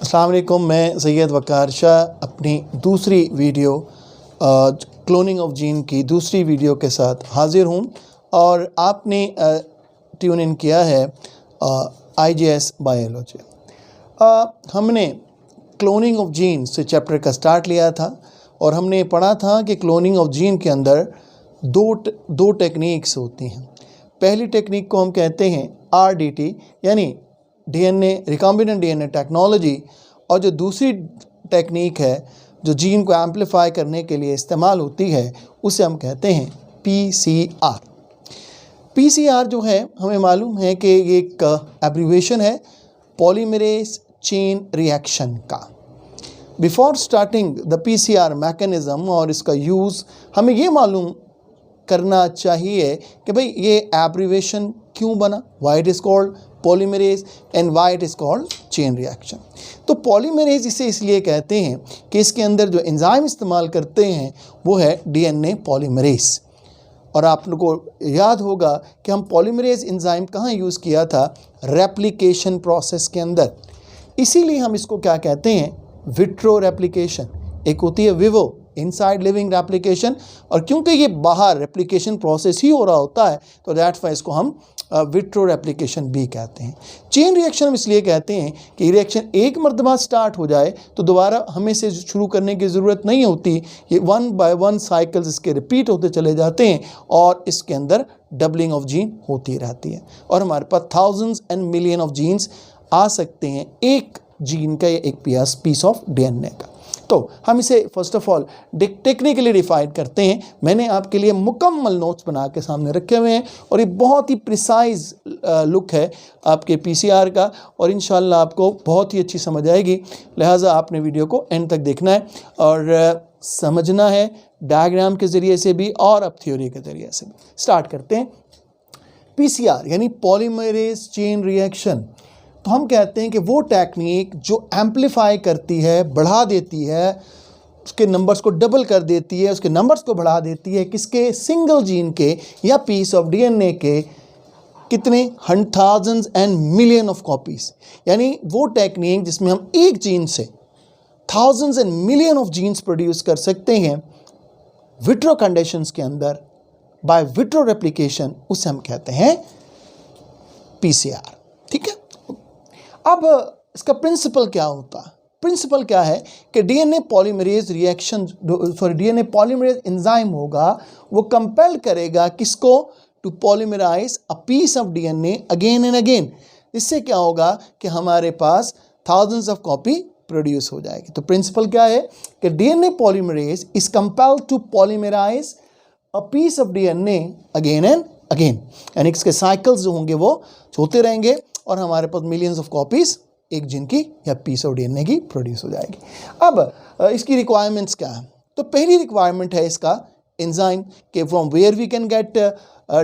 अस्सलाम वालेकुम, मैं सैयद वकार शाह अपनी दूसरी वीडियो क्लोनिंग ऑफ जीन की दूसरी वीडियो के साथ हाज़िर हूँ और आपने ट्यून इन किया है IJS बायोलॉजी। हमने क्लोनिंग ऑफ जीन से चैप्टर का स्टार्ट लिया था और हमने पढ़ा था कि क्लोनिंग ऑफ जीन के अंदर दो टेक्निक्स होती हैं। पहली टेक्निक को हम कहते हैं RDT यानी DNA रिकॉम्बिनेंट DNA टेक्नोलॉजी, और जो दूसरी टेक्निक है जो जीन को एम्पलीफाई करने के लिए इस्तेमाल होती है उसे हम कहते हैं PCR। PCR जो है हमें मालूम है कि ये एक एब्रीविएशन है पॉलीमरेज चेन रिएक्शन का। Before starting the PCR mechanism और इसका यूज़ हमें ये मालूम करना चाहिए कि भाई ये एब्रीविएशन क्यों बना, why it is called polymerase and why it is called chain reaction. तो पॉलीमरेज इसे इसलिए कहते हैं कि इसके अंदर जो एंजाइम इस्तेमाल करते हैं वो है DNA पॉलीमरेज। और आप लोगों को याद होगा कि हम पॉलीमरेज एंजाइम कहाँ यूज़ किया था, रेप्लिकेशन प्रोसेस के अंदर। इसीलिए हम इसको क्या कहते हैं, विट्रो रेप्लिकेशन। एक होती है विवो इनसाइड लिविंग रेप्लिकेशन, और क्योंकि ये बाहर रेप्लिकेशन प्रोसेस ही हो रहा होता है तो दैट्स वाई इसको हम विट्रो रेप्लिकेशन भी कहते हैं। चेन रिएक्शन हम इसलिए कहते हैं कि रिएक्शन एक मरतबा स्टार्ट हो जाए तो दोबारा हमें से शुरू करने की ज़रूरत नहीं होती। ये 1 बाय 1 साइकिल्स इसके रिपीट होते चले जाते हैं और इसके अंदर डबलिंग ऑफ जीन होती रहती है और हमारे पास thousands and million of genes आ सकते हैं एक जीन का या एक पीस ऑफ DNA का। तो हम इसे first of all technically define करते हैं। मैंने आपके लिए मुकम्मल नोट्स बना के सामने रखे हुए हैं और ये बहुत ही प्रिसाइज लुक है आपके PCR का और इंशाल्लाह आपको बहुत ही अच्छी समझ आएगी। लिहाजा आपने वीडियो को एंड तक देखना है और समझना है डायग्राम के ज़रिए से भी और अब थ्योरी के ज़रिए से भी। स्टार्ट करते हैं। PCR यानी पॉलीमरेज चेन रिएक्शन, तो हम कहते हैं कि वो टेक्निक जो एम्पलीफाई करती है, बढ़ा देती है, उसके नंबर्स को डबल कर देती है, उसके नंबर्स को बढ़ा देती है किसके, सिंगल जीन के या पीस ऑफ DNA के कितने, thousands and million of copies. यानी वो टेक्निक जिसमें हम एक जीन से thousands and million of genes produce कर सकते हैं विट्रो कंडीशंस के अंदर बाय विट्रो रेप्लिकेशन, उसे हम कहते हैं PCR। ठीक है। अब इसका प्रिंसिपल क्या होता है? प्रिंसिपल क्या है कि DNA polymerase reaction DNA polymerase enzyme होगा, वो कंपेल करेगा किसको, to polymerize a piece of DNA again and again. इससे क्या होगा कि हमारे पास थाउजेंड्स ऑफ कॉपी प्रोड्यूस हो जाएगी। तो प्रिंसिपल क्या है कि DNA polymerase is compelled to polymerize a piece of DNA again and again, यानी इसके साइकिल्स जो होंगे वो होते रहेंगे और हमारे पास मिलियंस ऑफ कॉपीज़ एक जीन की या पीस ऑफ DNA की प्रोड्यूस हो जाएगी। अब इसकी रिक्वायरमेंट्स क्या है? तो पहली रिक्वायरमेंट है इसका एंजाइम के from where we can get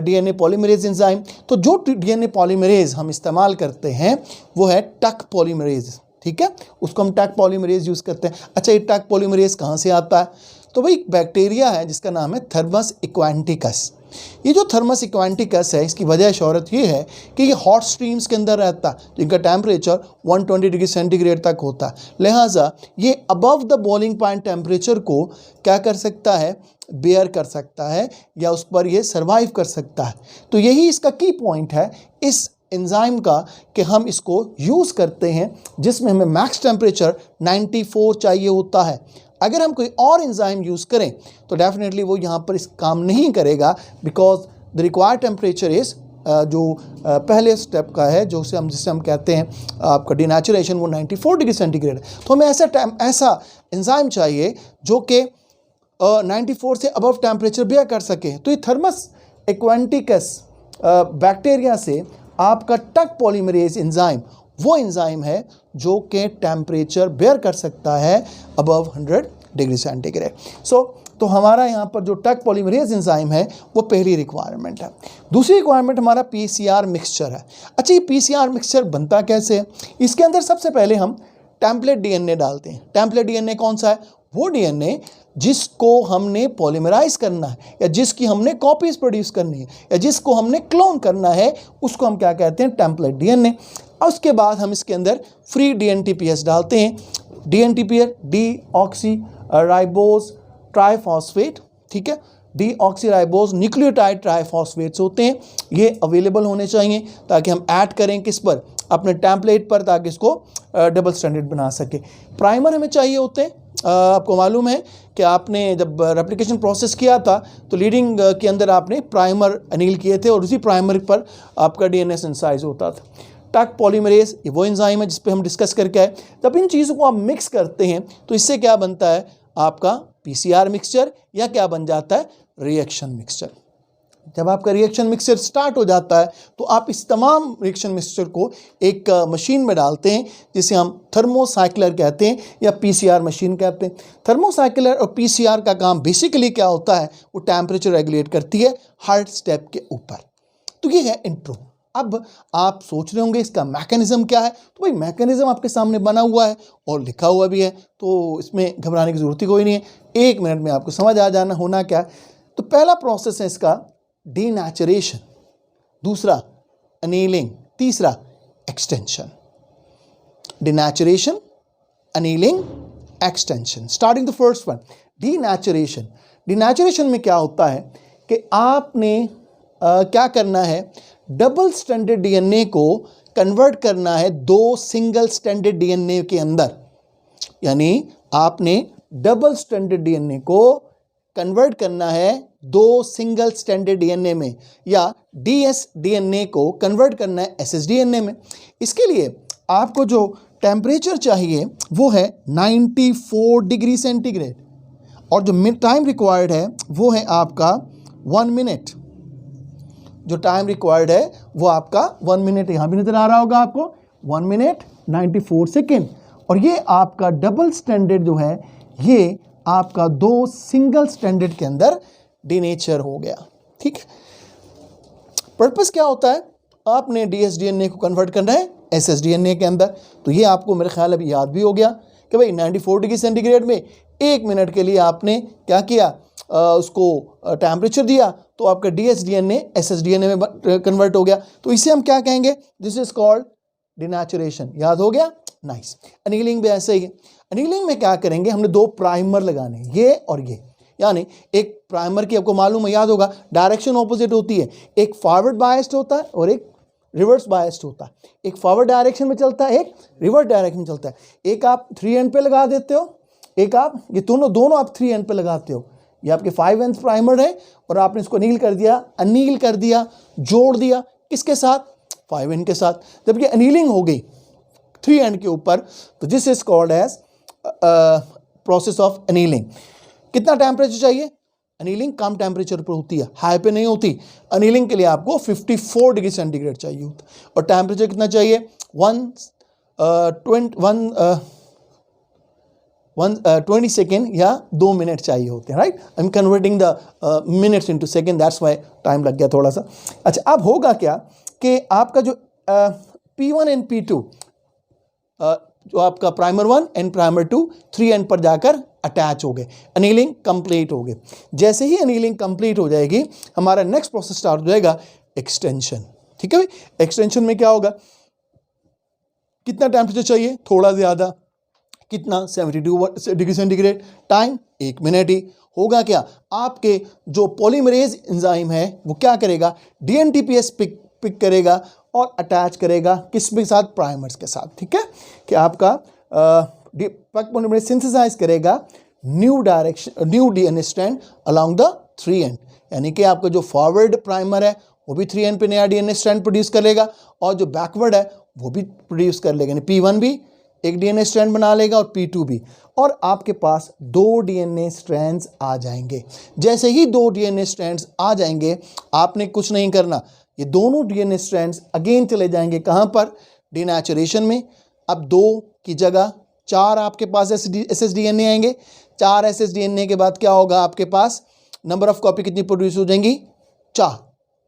DNA polymerase enzyme. तो जो DNA पॉलीमरेज हम इस्तेमाल करते हैं वो है टक पॉलीमरेज। ठीक है, उसको हम टक पॉलीमरेज यूज़ करते हैं। अच्छा, ये टक पॉलीमरेज कहाँ से आता है? तो भाई बैक्टीरिया है जिसका नाम है थर्मस इक्वेंटिकस। ये जो थर्मस इक्वेंटिकस है, इसकी वजह शोहरत ये है कि ये हॉट स्ट्रीम्स के अंदर रहता है जिनका टेम्परेचर 120 डिग्री सेंटीग्रेड तक होता है। लिहाजा ये above the boiling point temperature को क्या कर सकता है, बेयर कर सकता है या उस पर ये सर्वाइव कर सकता है। तो यही इसका की पॉइंट है इस एंजाइम का कि हम इसको यूज़ करते हैं जिसमें हमें मैक्स टेम्परेचर 94 चाहिए होता है। अगर हम कोई और एंजाइम यूज़ करें तो डेफिनेटली वो यहाँ पर इस काम नहीं करेगा, because the required temperature is जो पहले स्टेप का है जिसे हम कहते हैं आपका डिनेचुरेशन, वो 94 डिग्री सेंटीग्रेड। तो हमें ऐसा एंजाइम चाहिए जो कि 94 से अबव टेम्परेचर बेयर कर सके। तो ये थर्मस इक्वेंटिकस बैक्टीरिया से आपका टक पॉलीमरेज एंजाइम वो एंजाइम है जो कि टेम्परेचर बेयर कर सकता है अबव 100 डिग्री सेंटीग्रेड। तो हमारा यहाँ पर जो टक पॉलीमरेज एंजाइम है वो पहली रिक्वायरमेंट है। दूसरी रिक्वायरमेंट हमारा PCR मिक्सचर है। अच्छा, ये PCR मिक्सचर बनता कैसे है? इसके अंदर सबसे पहले हम टेम्पलेट DNA डालते हैं। टेम्पलेट DNA कौन सा है? वो DNA जिसको हमने पॉलीमराइज करना है या जिसकी हमने कॉपीज़ प्रोड्यूस करनी है या जिसको हमने क्लोन करना है, उसको हम क्या कहते हैं, टेम्पलेट DNA। और उसके बाद हम इसके अंदर फ्री DNTPS डालते हैं। DNTPS डीऑक्सी राइबोज ट्राइफॉस्फेट, ठीक है, डीऑक्सीराइबोज न्यूक्लियोटाइड ट्राइफॉस्फेट्स होते हैं, ये अवेलेबल होने चाहिए ताकि हम ऐड करें किस पर, अपने टेम्पलेट पर, ताकि इसको डबल स्टैंडर्ड बना सके। प्राइमर हमें चाहिए होते हैं। आपको मालूम है कि आपने जब रेप्लिकेशन प्रोसेस किया था तो लीडिंग के अंदर आपने प्राइमर अनील किए थे और उसी प्राइमर पर आपका DNA सिंथेसाइज होता था। टक पॉलीमरेज ये वो एंजाइम है जिस पे हम डिस्कस करके आए। जब इन चीज़ों को आप मिक्स करते हैं तो इससे क्या बनता है, आपका PCR मिक्सचर, या क्या बन जाता है, रिएक्शन मिक्सचर। जब आपका रिएक्शन मिक्सचर स्टार्ट हो जाता है तो आप इस तमाम रिएक्शन मिक्सचर को एक मशीन में डालते हैं जिसे हम थर्मोसाइक्लर कहते हैं या PCR मशीन कहते हैं। थर्मोसाइक्लर और PCR का काम बेसिकली क्या होता है, वो टेम्परेचर रेगुलेट करती है हर स्टेप के ऊपर। तो ये है इंट्रो। अब आप सोच रहे होंगे इसका मैकेनिज्म क्या है, तो भाई मैकेनिज्म आपके सामने बना हुआ है और लिखा हुआ भी है, तो इसमें घबराने की ज़रूरत ही कोई नहीं है। 1 मिनट में आपको समझ आ जाना होना क्या है। तो पहला प्रोसेस है इसका डीनेचुरेशन, दूसरा अनीलिंग, तीसरा extension. Denaturation, annealing, extension. Starting the first one, denaturation. Denaturation में क्या होता है कि आपने क्या करना है, डबल स्टैंडर्ड DNA को कन्वर्ट करना है 2 सिंगल स्टैंडर्ड DNA के अंदर। यानी आपने डबल स्टैंडर्ड DNA को कन्वर्ट करना है 2 सिंगल स्टैंडर्ड DNA में, या dsDNA को कन्वर्ट करना है ssDNA में। इसके लिए आपको जो टेम्परेचर चाहिए वो है 94 डिग्री सेंटीग्रेड, और जो टाइम रिक्वायर्ड है वो है आपका 1 मिनट। जो टाइम रिक्वायर्ड है वो आपका 1 मिनट, यहाँ भी नज़र आ रहा होगा आपको, 1 मिनट 94 सेकेंड। और ये आपका डबल स्टैंडर्ड जो है ये आपका 2 सिंगल स्टैंडर्ड के अंदर डीनेचर हो गया। ठीक, पर्पस क्या होता है, आपने dsDNA को कन्वर्ट करना है ssDNA के अंदर। तो ये आपको मेरे ख्याल अभी याद भी हो गया कि भाई 94 डिग्री सेंटीग्रेड में 1 मिनट के लिए आपने क्या किया, उसको टेम्परेचर दिया, तो आपका dsDNA ssDNA में कन्वर्ट हो गया। तो इसे हम क्या कहेंगे, दिस इज कॉल्ड डिनेचुरेशन। याद हो गया, नाइस। अनीलिंग भी ऐसे ही है। अनीलिंग में क्या करेंगे, हमने 2 प्राइमर लगाने, ये और ये। यानी एक प्राइमर की आपको मालूम है, याद होगा, डायरेक्शन ऑपोजिट होती है। एक फॉरवर्ड बायस्ड होता है और एक रिवर्स बायस्ड होता है। एक फॉरवर्ड डायरेक्शन में चलता है, एक रिवर्स डायरेक्शन में चलता है। एक आप 3 एंड पे लगा देते हो, एक आप ये दोनों आप 3 एंड पे लगाते हो। ये आपके 5 एंड प्राइमर है और आपने इसको अनील कर दिया, जोड़ दिया, किसके साथ, 5 एंड के साथ। जब ये अनीलिंग हो गई 3 एंड के ऊपर, तो this is called as process of annealing. कितना टेम्परेचर चाहिए, अनीलिंग कम टेम्परेचर पर होती है, हाई पे नहीं होती। अनीलिंग के लिए आपको 54 डिग्री सेंटीग्रेड चाहिए होता है। और टेम्परेचर कितना चाहिए, 20 सेकेंड या 2 मिनट चाहिए होते हैं, right. I am converting the minutes into second, that's why time लग गया थोड़ा सा। अच्छा, अब होगा क्या कि आपका जो P1 एंड P2, जो आपका प्राइमर 1 एंड प्राइमर 2 3 एंड पर जाकर अटैच हो गए, अनीलिंग कंप्लीट हो गए। जैसे ही अनीलिंग कंप्लीट हो जाएगी, हमारा नेक्स्ट प्रोसेस स्टार्ट हो जाएगा, एक्सटेंशन। ठीक है भाई, एक्सटेंशन में क्या होगा, कितना टेम्परेचर चाहिए, थोड़ा ज़्यादा, कितना, 72 डिग्री सेंटीग्रेड, टाइम 1 मिनट ही। होगा क्या, आपके जो पॉलीमरेज एंजाइम है वो क्या करेगा, DNTPS पिक करेगा और अटैच करेगा किसके साथ, प्राइमर्स के साथ। ठीक है, कि आपका पॉलीमरेज सिंथेसाइज करेगा new DNA strand along the 3 and. यानी कि आपका जो फॉरवर्ड प्राइमर है वो भी 3 एंड पे नया DNA स्ट्रैंड प्रोड्यूस करेगा, और जो बैकवर्ड है वो भी प्रोड्यूस कर लेगा। यानी P1 भी एक DNA स्ट्रैंड बना लेगा और P2 भी, और आपके पास 2 DNA स्ट्रैंड्स आ जाएंगे। जैसे ही 2 DNA स्ट्रैंड्स आ जाएंगे, आपने कुछ नहीं करना, ये दोनों DNA स्ट्रैंड्स अगेन चले जाएंगे कहाँ पर, डीनेचुरेशन में। अब 2 की जगह 4 आपके पास ssDNA आएंगे। 4 ssDNA के बाद क्या होगा, आपके पास नंबर ऑफ कॉपी कितनी प्रोड्यूस हो जाएंगी, 4।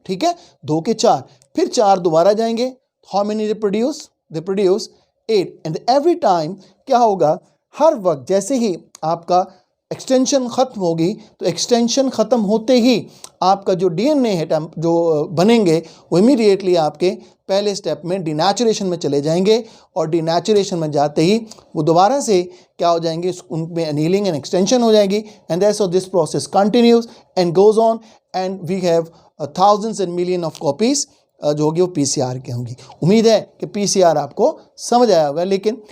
ठीक है, 2 के 4, फिर 4 दोबारा जाएंगे। How many they produce 8। And every time क्या होगा, हर वक्त जैसे ही आपका एक्सटेंशन ख़त्म होगी तो एक्सटेंशन ख़त्म होते ही आपका जो डीएनए है जो बनेंगे वो इमीडिएटली आपके पहले स्टेप में डिनेचुरेशन में चले जाएंगे और डिनेचुरेशन में जाते ही वो दोबारा से क्या हो जाएंगे, उनमें अनीलिंग एंड एक्सटेंशन हो जाएगी and that's this process continues and goes on and we have thousands and million of copies जो होगी वो पीसीआर की होंगी। उम्मीद है कि पीसीआर आपको समझ आया होगा, लेकिन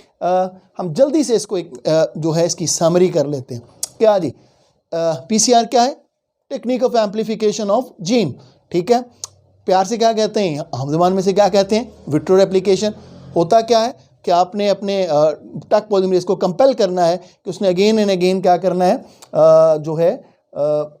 हम जल्दी से इसको एक जो है इसकी समरी कर लेते हैं। क्या जी, पीसीआर क्या है? Technique of amplification of gene. ठीक है, प्यार से क्या कहते हैं, हम ज़बान में से क्या कहते हैं, विट्रो रेप्लिकेशन। होता क्या है कि आपने अपने टक पॉलीमरेज को कंपेल करना है कि उसने अगेन एंड अगेन क्या करना है, जो है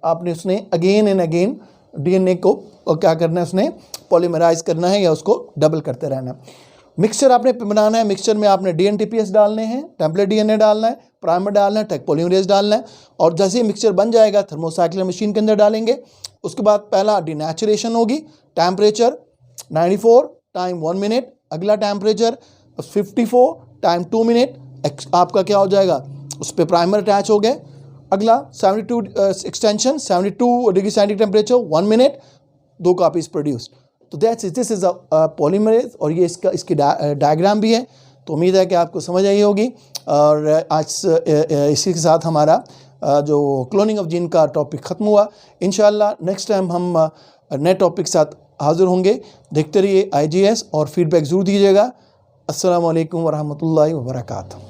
आपने उसने अगेन एंड अगेन डीएनए को क्या करना है, उसने पॉलीमराइज करना है या उसको डबल करते रहना है। मिक्सचर आपने बनाना है, मिक्सचर में आपने डीएनटीपीएस डालने हैं, टेम्पलेट डीएनए डालना है, प्राइमर डालना है, टैग पॉलीमरेज डालना है और जैसे ही मिक्सचर बन जाएगा थर्मोसाइक्लिंग मशीन के अंदर डालेंगे। उसके बाद पहला डिनेचुरेशन होगी, टेम्परेचर 94 टाइम 1 मिनट, अगला टेम्परेचर 54 टाइम 2 मिनट, आपका क्या हो जाएगा, उस पर प्राइमर अटैच हो गए। अगला 72 extension 72 degree centigrade temperature 1 minute, 2 copies produced. तो दिस इज़ अ पॉलीमरेज और ये इसकी डायग्राम भी है। तो उम्मीद है कि आपको समझ आई होगी और आज इसी के साथ हमारा जो क्लोनिंग ऑफ जीन का टॉपिक ख़त्म हुआ। इंशाल्लाह नेक्स्ट टाइम हम नए टॉपिक के साथ हाज़िर होंगे। देखते रहिए IGS और फीडबैक ज़रूर दीजिएगा। अस्सलामु अलैकुम वरहमतुल्लाहि वबरकातुहू।